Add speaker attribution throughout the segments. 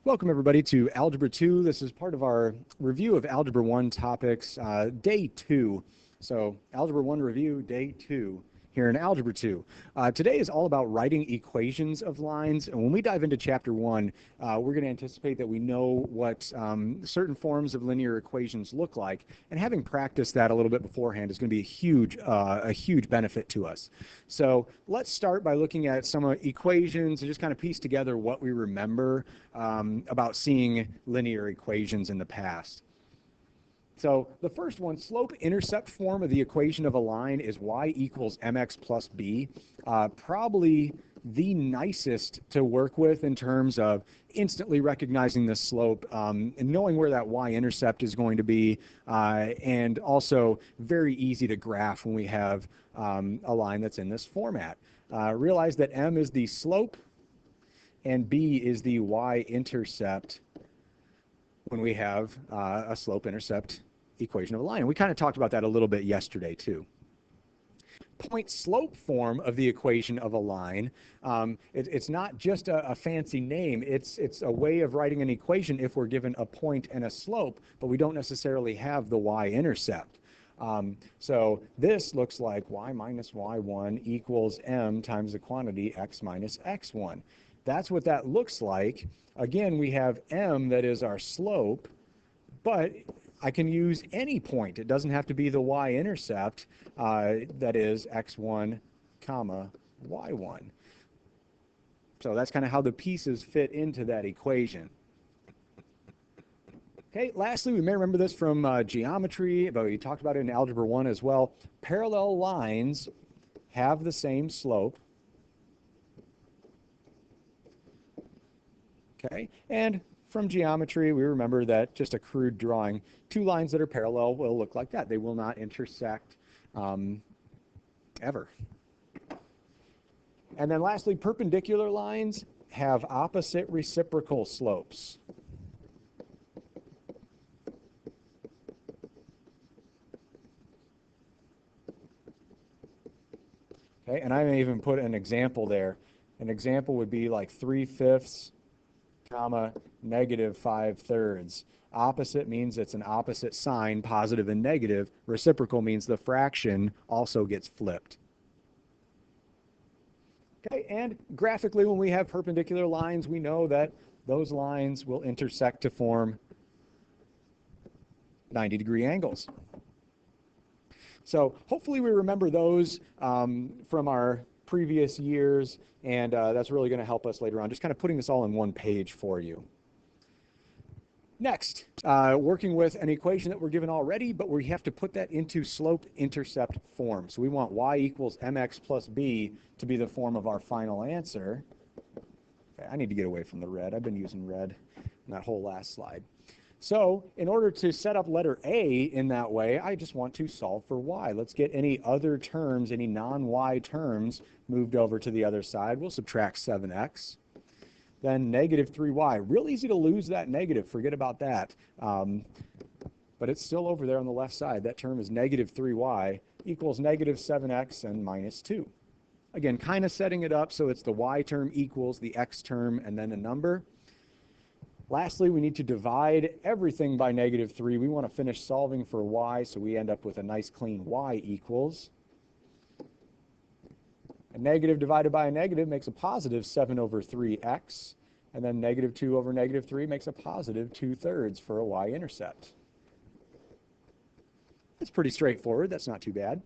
Speaker 1: Welcome everybody to Algebra 2. This is part of our review of Algebra 1 topics, day 2. So Algebra 1 review, day 2 here in Algebra 2. Today is all about writing equations of lines. And when we dive into Chapter 1, we're going to anticipate that we know what certain forms of linear equations look like. And having practiced that a little bit beforehand is going to be a huge benefit to us. So let's start by looking at some equations and just kind of piece together what we remember about seeing linear equations in the past. So the first one, slope-intercept form of the equation of a line is y equals mx plus b. Probably the nicest to work with in terms of instantly recognizing the slope and knowing where that y-intercept is going to be, and also very easy to graph when we have a line that's in this format. Realize that m is the slope and b is the y-intercept when we have a slope-intercept equation of a line. And we kind of talked about that a little bit yesterday too. Point-slope form of the equation of a line, it's not just a fancy name, it's a way of writing an equation if we're given a point and a slope, but we don't necessarily have the y-intercept. So this looks like y minus y1 equals m times the quantity x minus x1. That's what that looks like. Again, we have m that is our slope, but I can use any point. It doesn't have to be the y-intercept, that is x1 comma y1. So that's kind of how the pieces fit into that equation. Okay, lastly, we may remember this from geometry, but we talked about it in Algebra 1 as well. Parallel lines have the same slope. Okay, and from geometry, we remember that just a crude drawing, two lines that are parallel will look like that. They will not intersect ever. And then lastly, perpendicular lines have opposite reciprocal slopes. Okay, and I may even put an example there. An example would be like 3/5 comma negative 5/3. Opposite means it's an opposite sign, positive and negative. Reciprocal means the fraction also gets flipped. Okay, and graphically, when we have perpendicular lines, we know that those lines will intersect to form 90-degree angles. So hopefully we remember those from our previous years, and that's really going to help us later on, just kind of putting this all in one page for you. Next, working with an equation that we're given already, but we have to put that into slope-intercept form. So we want y equals mx plus b to be the form of our final answer. Okay, I need to get away from the red. I've been using red in that whole last slide. So in order to set up letter A in that way, I just want to solve for y. Let's get any other terms, any non-y terms moved over to the other side. We'll subtract 7x. Then negative 3y. Real easy to lose that negative. Forget about that. But it's still over there on the left side. That term is negative 3y equals negative 7x and minus 2. Again, kind of setting it up so it's the y term equals the x term and then a number. Lastly, we need to divide everything by negative 3. We want to finish solving for y, so we end up with a nice clean y equals. A negative divided by a negative makes a positive 7 over 3x, and then negative 2 over negative 3 makes a positive 2/3 for a y-intercept. It's pretty straightforward. That's not too bad.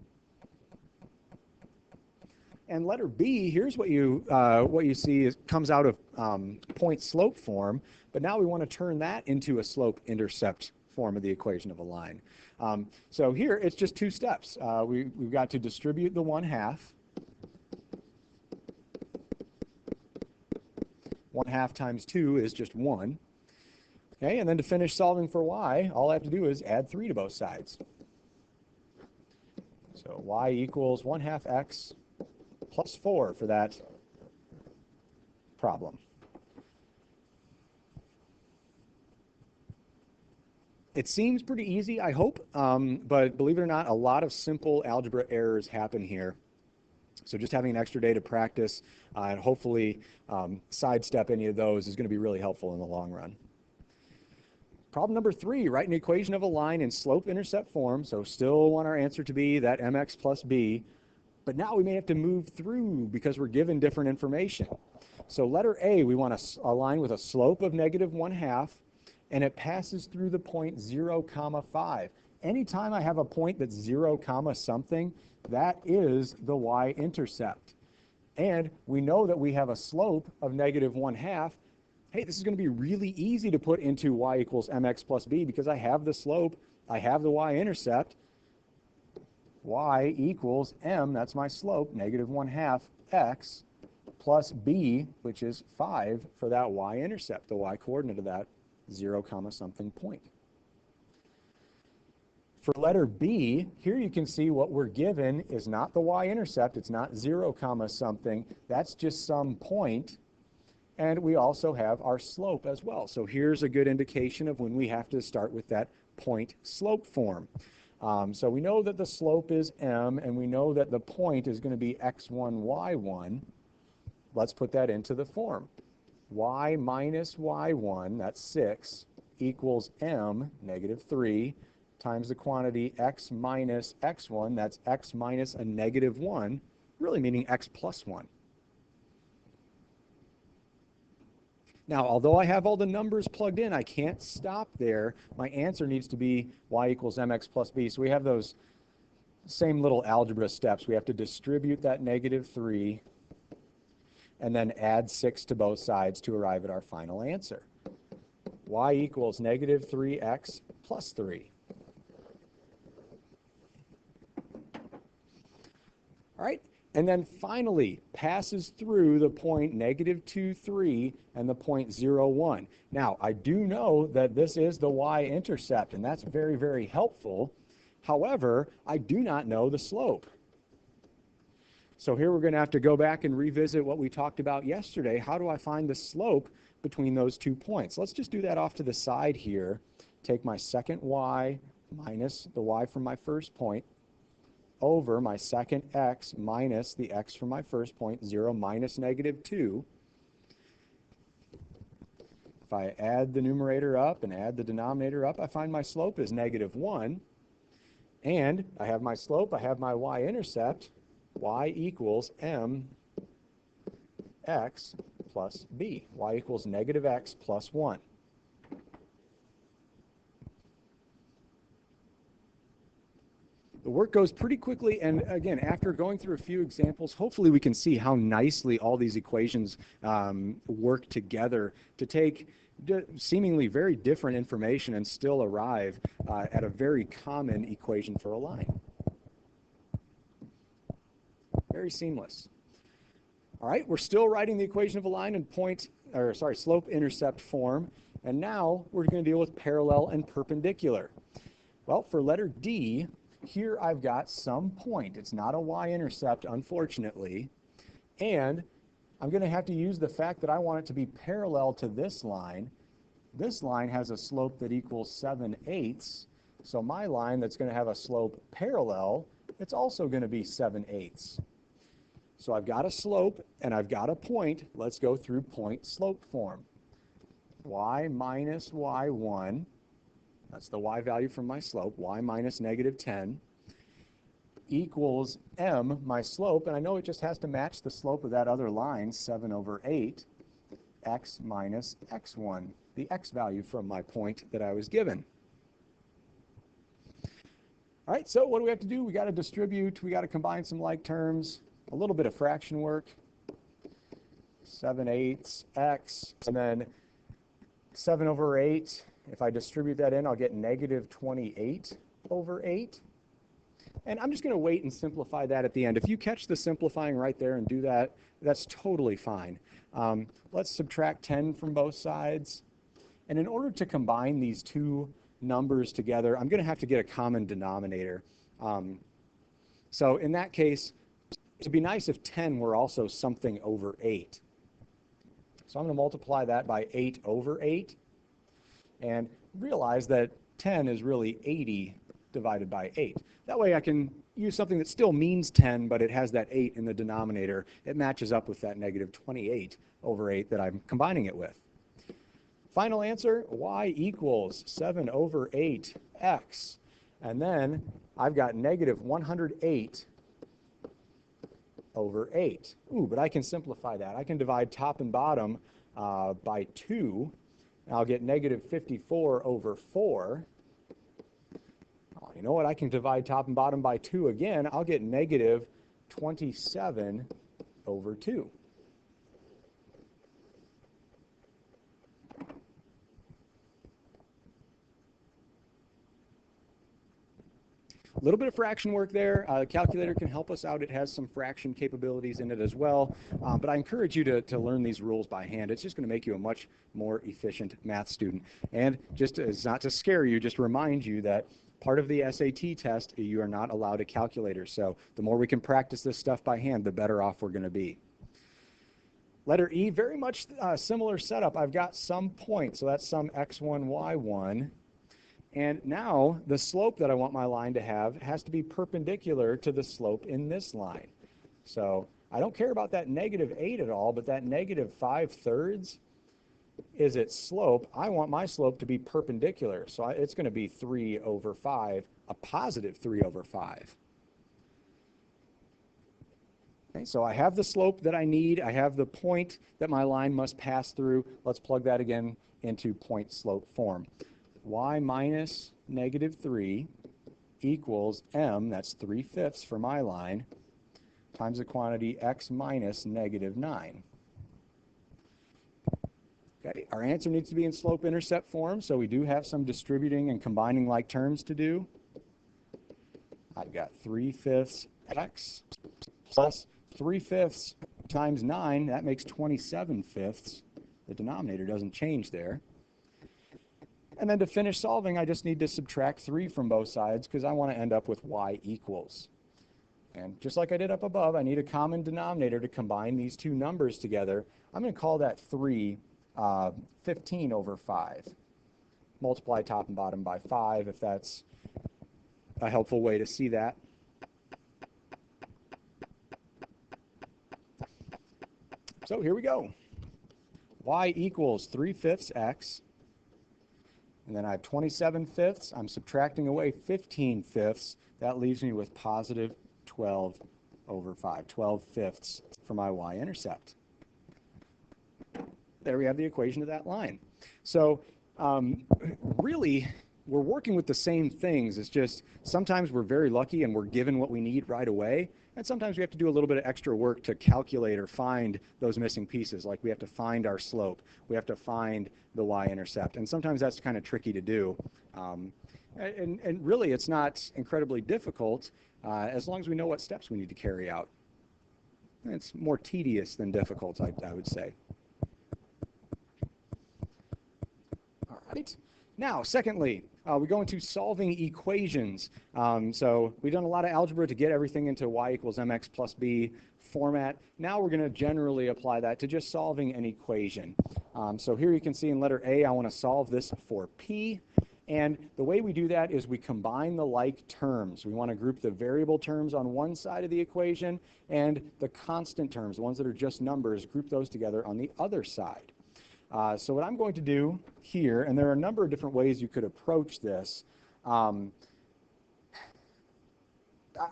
Speaker 1: And letter B, here's what you see comes out of point-slope form, but now we want to turn that into a slope-intercept form of the equation of a line. So here, it's just two steps. We've got to distribute the 1/2. 1/2 times 2 is just 1. Okay, and then to finish solving for y, all I have to do is add 3 to both sides. So y equals 1/2 x plus 4 for that problem. It seems pretty easy, I hope, but believe it or not, a lot of simple algebra errors happen here. So just having an extra day to practice and hopefully sidestep any of those is going to be really helpful in the long run. Problem number 3, write an equation of a line in slope-intercept form. So still want our answer to be that mx plus b, but now we may have to move through because we're given different information. So letter A, we want a line with a slope of -1/2, and it passes through the point 0, 5. Anytime I have a point that's 0, something, that is the y-intercept. And we know that we have a slope of -1/2. Hey, this is going to be really easy to put into y equals mx plus b because I have the slope, I have the y-intercept. Y equals m, that's my slope, -1/2 x plus b, which is 5 for that y-intercept, the y-coordinate of that 0, something point. For letter B, here you can see what we're given is not the y-intercept, it's not 0, something, that's just some point. And we also have our slope as well. So here's a good indication of when we have to start with that point slope form. So we know that the slope is m, and we know that the point is going to be x1, y1. Let's put that into the form. Y minus y1, that's 6, equals m, -3, times the quantity x minus x1, that's x minus a -1, really meaning x plus 1. Now, although I have all the numbers plugged in, I can't stop there. My answer needs to be y equals mx plus b. So we have those same little algebra steps. We have to distribute that -3 and then add 6 to both sides to arrive at our final answer. Y equals -3x plus 3. All right. And then finally passes through the point -2, 3 and the point 0, 1. Now, I do know that this is the y-intercept, and that's very, very helpful. However, I do not know the slope. So here we're going to have to go back and revisit what we talked about yesterday. How do I find the slope between those 2 points? Let's just do that off to the side here. Take my second y minus the y from my first point over my second x minus the x from my first point, 0 minus -2. If I add the numerator up and add the denominator up, I find my slope is -1. And I have my slope, I have my y-intercept. Y equals m x plus b. Y equals -x plus 1. The work goes pretty quickly, and again, after going through a few examples, hopefully we can see how nicely all these equations work together to take seemingly very different information and still arrive at a very common equation for a line. Very seamless. All right, we're still writing the equation of a line in slope-intercept form, and now we're going to deal with parallel and perpendicular. Well, for letter D, here I've got some point. It's not a y-intercept, unfortunately, and I'm going to have to use the fact that I want it to be parallel to this line. This line has a slope that equals 7/8, so my line that's going to have a slope parallel, it's also going to be 7/8. So I've got a slope and I've got a point. Let's go through point-slope form. Y minus y1, that's the y value from my slope, y minus -10, equals m, my slope, and I know it just has to match the slope of that other line, 7/8, x minus x1, the x value from my point that I was given. All right, so what do we have to do? We got to distribute, we got to combine some like terms, a little bit of fraction work, 7/8 x, and then 7/8. If I distribute that in, I'll get -28/8. And I'm just going to wait and simplify that at the end. If you catch the simplifying right there and do that, that's totally fine. Let's subtract 10 from both sides. And in order to combine these two numbers together, I'm going to have to get a common denominator. So in that case, it'd be nice if 10 were also something over 8. So I'm going to multiply that by 8/8. And realize that 10 is really 80 divided by 8. That way I can use something that still means 10, but it has that 8 in the denominator. It matches up with that negative 28 over 8 that I'm combining it with. Final answer, y equals 7 over 8x. And then I've got negative 108 over 8. Ooh, but I can simplify that. I can divide top and bottom by 2. I'll get negative 54 over 4. Oh, you know what? I can divide top and bottom by 2 again. I'll get negative 27 over 2. A little bit of fraction work there. The calculator can help us out. It has some fraction capabilities in it as well. But I encourage you to learn these rules by hand. It's just going to make you a much more efficient math student. And just as not to scare you, just remind you that part of the SAT test, you are not allowed a calculator. So the more we can practice this stuff by hand, the better off we're going to be. Letter E, very much similar setup. I've got some point, so that's some x1, y1. And now the slope that I want my line to have has to be perpendicular to the slope in this line. So I don't care about that negative 8 at all, but that negative 5/3 is its slope. I want my slope to be perpendicular. So it's going to be 3 over 5, a positive 3 over 5. Okay, so I have the slope that I need. I have the point that my line must pass through. Let's plug that again into point slope form. Y minus negative 3 equals m, that's 3/5 for my line, times the quantity x minus negative 9. Okay, our answer needs to be in slope-intercept form, so we do have some distributing and combining like terms to do. I've got 3/5 x plus 3/5 times 9, that makes 27/5. The denominator doesn't change there. And then to finish solving, I just need to subtract 3 from both sides because I want to end up with y equals. And just like I did up above, I need a common denominator to combine these two numbers together. I'm going to call that 3 15 over 5. Multiply top and bottom by 5 if that's a helpful way to see that. So here we go. Y equals 3/5 x. And then I have 27/5. I'm subtracting away 15/5. That leaves me with positive 12 over 5, 12/5 for my y-intercept. There we have the equation of that line. So really, we're working with the same things. It's just sometimes we're very lucky and we're given what we need right away. And sometimes we have to do a little bit of extra work to calculate or find those missing pieces. Like we have to find our slope. We have to find the y-intercept. And sometimes that's kind of tricky to do. And really, it's not incredibly difficult as long as we know what steps we need to carry out. It's more tedious than difficult, I would say. All right. Now, secondly, we go into solving equations. So we've done a lot of algebra to get everything into y equals mx plus b format. Now we're going to generally apply that to just solving an equation. So here you can see in letter A, I want to solve this for p. And the way we do that is we combine the like terms. We want to group the variable terms on one side of the equation and the constant terms, the ones that are just numbers, group those together on the other side. So what I'm going to do here, and there are a number of different ways you could approach this. I'm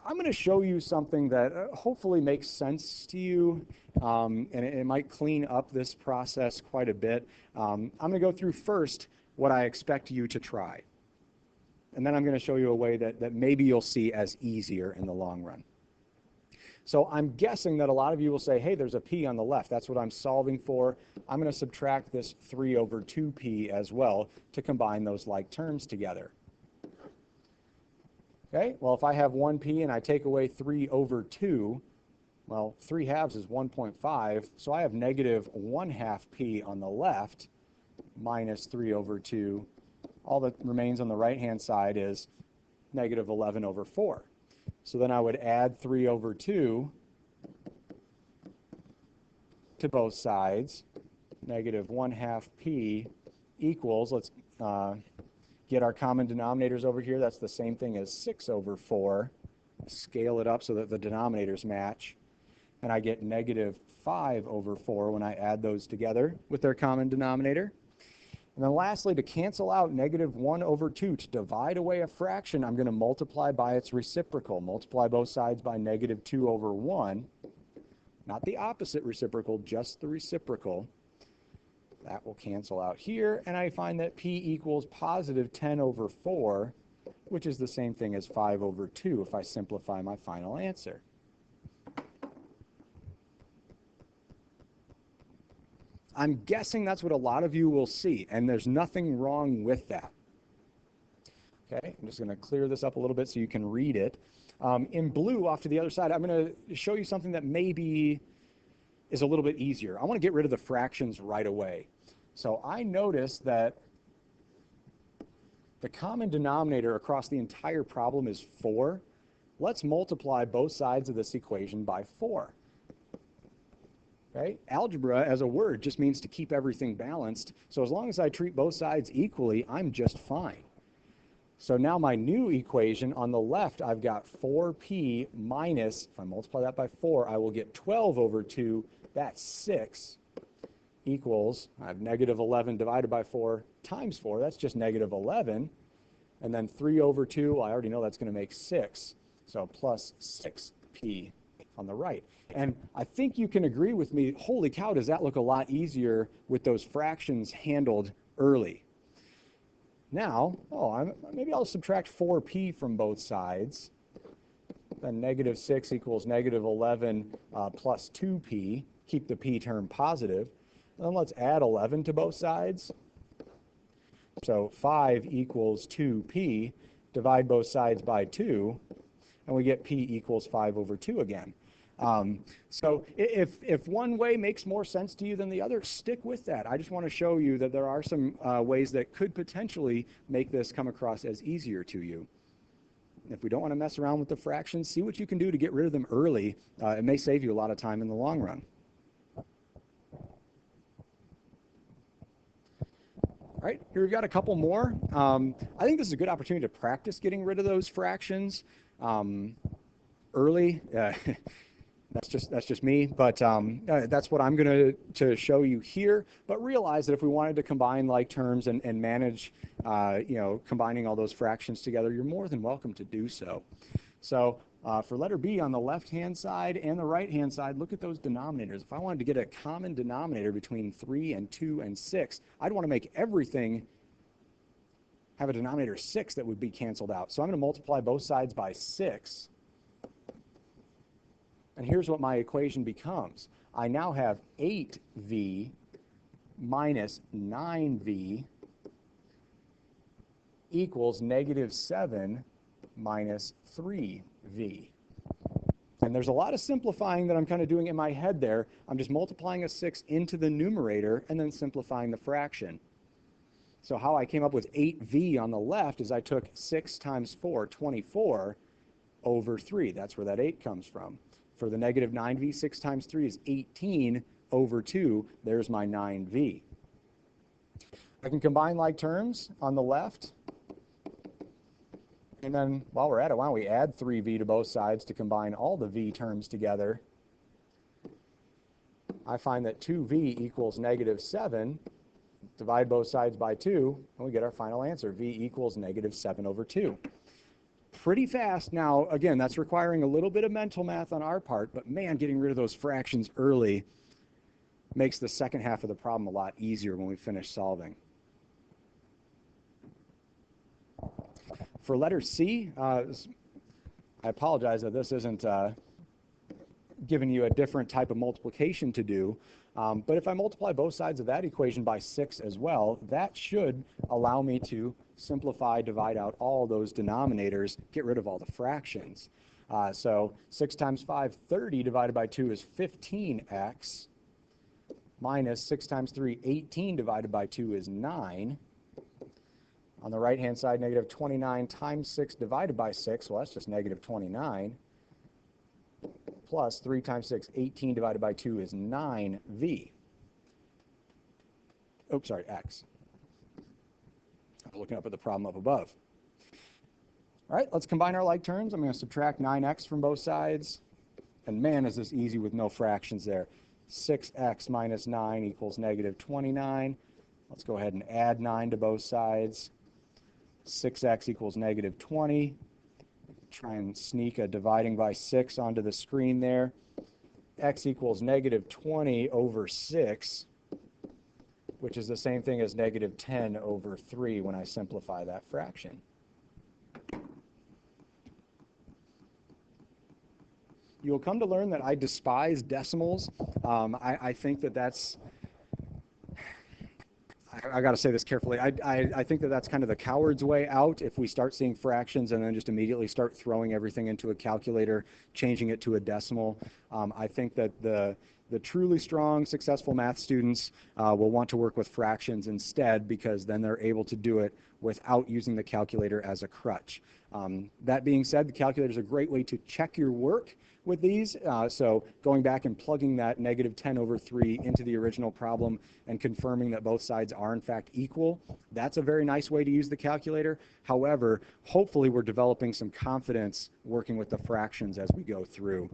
Speaker 1: going to show you something that hopefully makes sense to you, and it might clean up this process quite a bit. I'm going to go through first what I expect you to try. And then I'm going to show you a way that maybe you'll see as easier in the long run. So I'm guessing that a lot of you will say, hey, there's a p on the left. That's what I'm solving for. I'm going to subtract this 3 over 2p as well to combine those like terms together. Okay, well, if I have 1p and I take away 3 over 2, well, 3/2 is 1.5. So I have negative 1/2 p on the left minus 3 over 2. All that remains on the right-hand side is negative 11 over 4. So then I would add 3 over 2 to both sides. Negative 1/2 p equals, let's get our common denominators over here. That's the same thing as 6 over 4. Scale it up so that the denominators match. And I get negative 5 over 4 when I add those together with their common denominator. And then lastly, to cancel out negative 1 over 2, to divide away a fraction, I'm going to multiply by its reciprocal. Multiply both sides by negative 2 over 1. Not the opposite reciprocal, just the reciprocal. That will cancel out here, and I find that p equals positive 10 over 4, which is the same thing as 5 over 2 if I simplify my final answer. I'm guessing that's what a lot of you will see, and there's nothing wrong with that. Okay, I'm just going to clear this up a little bit so you can read it. In blue, off to the other side, I'm going to show you something that maybe is a little bit easier. I want to get rid of the fractions right away. So I noticed that the common denominator across the entire problem is 4. Let's multiply both sides of this equation by 4. Okay? Algebra as a word just means to keep everything balanced. So as long as I treat both sides equally, I'm just fine. So now my new equation on the left, I've got 4p minus, if I multiply that by 4, I will get 12 over 2. That's 6 equals, I have negative 11 divided by 4 times 4. That's just negative 11. And then 3 over 2, well, I already know that's going to make 6. So plus 6p on the right. And I think you can agree with me, holy cow, does that look a lot easier with those fractions handled early. Now, maybe I'll subtract 4p from both sides. Then negative 6 equals negative 11 plus 2p. Keep the p term positive. And then let's add 11 to both sides. So 5 equals 2p. Divide both sides by 2. And we get p equals 5 over 2 again. So if one way makes more sense to you than the other, stick with that. I just want to show you that there are some ways that could potentially make this come across as easier to you. If we don't want to mess around with the fractions, see what you can do to get rid of them early. It may save you a lot of time in the long run. All right, here we've got a couple more. I think this is a good opportunity to practice getting rid of those fractions early. That's just me, but that's what I'm going to show you here. But realize that if we wanted to combine like terms and manage, combining all those fractions together, you're more than welcome to do so. So for letter B on the left-hand side and the right-hand side, look at those denominators. If I wanted to get a common denominator between 3 and 2 and 6, I'd want to make everything have a denominator 6 that would be canceled out. So I'm going to multiply both sides by 6. And here's what my equation becomes. I now have 8v minus 9v equals negative 7 minus 3v. And there's a lot of simplifying that I'm kind of doing in my head there. I'm just multiplying a 6 into the numerator and then simplifying the fraction. So how I came up with 8v on the left is I took 6 times 4, 24, over 3. That's where that 8 comes from. For the negative 9v, 6 times 3 is 18 over 2. There's my 9v. I can combine like terms on the left. And then while we're at it, why don't we add 3v to both sides to combine all the v terms together. I find that 2v equals negative 7. Divide both sides by 2, and we get our final answer. v equals negative 7 over 2. Pretty fast. Now, again, that's requiring a little bit of mental math on our part, but man, getting rid of those fractions early makes the second half of the problem a lot easier when we finish solving. For letter C, I apologize that this isn't giving you a different type of multiplication to do, but if I multiply both sides of that equation by 6 as well, that should allow me to simplify, divide out all those denominators, get rid of all the fractions. So 6 times 5, 30 divided by 2 is 15x, minus 6 times 3, 18 divided by 2 is 9. On the right-hand side, negative 29 times 6 divided by 6, well, that's just negative 29, plus 3 times 6, 18 divided by 2 is 9v. Oops, sorry, x. looking up at the problem up above. All right, let's combine our like terms. I'm going to subtract 9x from both sides. And man, is this easy with no fractions there. 6x minus 9 equals negative 29. Let's go ahead and add 9 to both sides. 6x equals negative 20. Try and sneak a dividing by 6 onto the screen there. X equals negative 20 over 6, which is the same thing as negative 10 over 3 when I simplify that fraction. You'll come to learn that I despise decimals. I think that that's, I got to say this carefully. I think that that's kind of the coward's way out if we start seeing fractions and then just immediately start throwing everything into a calculator, changing it to a decimal. I think that the truly strong, successful math students will want to work with fractions instead, because then they're able to do it without using the calculator as a crutch. That being said, the calculator is a great way to check your work with these. So going back and plugging that negative 10 over 3 into the original problem and confirming that both sides are in fact equal, that's a very nice way to use the calculator. However, hopefully we're developing some confidence working with the fractions as we go through.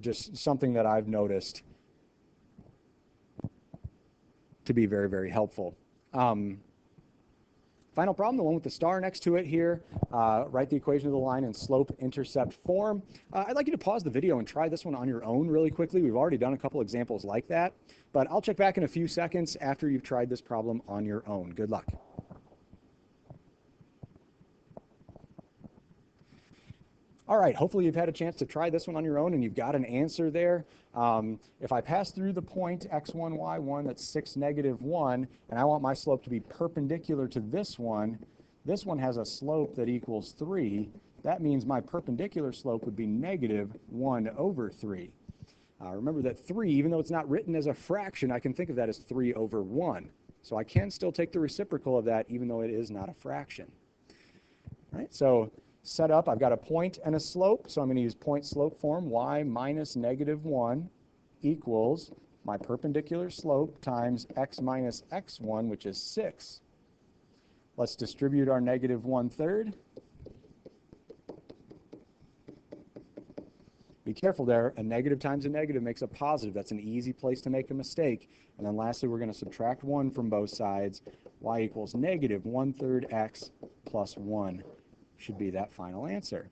Speaker 1: Just something that I've noticed to be very, very helpful. Final problem, the one with the star next to it here. Write the equation of the line in slope-intercept form. I'd like you to pause the video and try this one on your own really quickly. We've already done a couple examples like that, but I'll check back in a few seconds after you've tried this problem on your own. Good luck. All right, hopefully you've had a chance to try this one on your own and you've got an answer there. If I pass through the point x1, y1, that's 6, negative 1, and I want my slope to be perpendicular to this one has a slope that equals 3. That means my perpendicular slope would be negative 1 over 3. Remember that 3, even though it's not written as a fraction, I can think of that as 3 over 1. So I can still take the reciprocal of that even though it is not a fraction. All right, so set up, I've got a point and a slope, so I'm going to use point slope form. Y minus negative 1 equals my perpendicular slope times x minus x1, which is 6. Let's distribute our negative 1/3. Be careful there, a negative times a negative makes a positive. That's an easy place to make a mistake. And then lastly, we're going to subtract 1 from both sides. Y equals negative 1/3 x plus 1. Should be that final answer.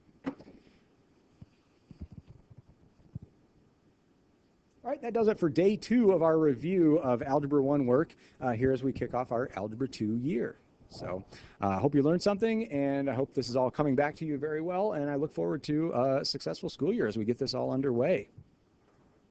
Speaker 1: All right, that does it for day 2 of our review of Algebra 1 work here as we kick off our Algebra 2 year. So I hope you learned something, and I hope this is all coming back to you very well, and I look forward to a successful school year as we get this all underway.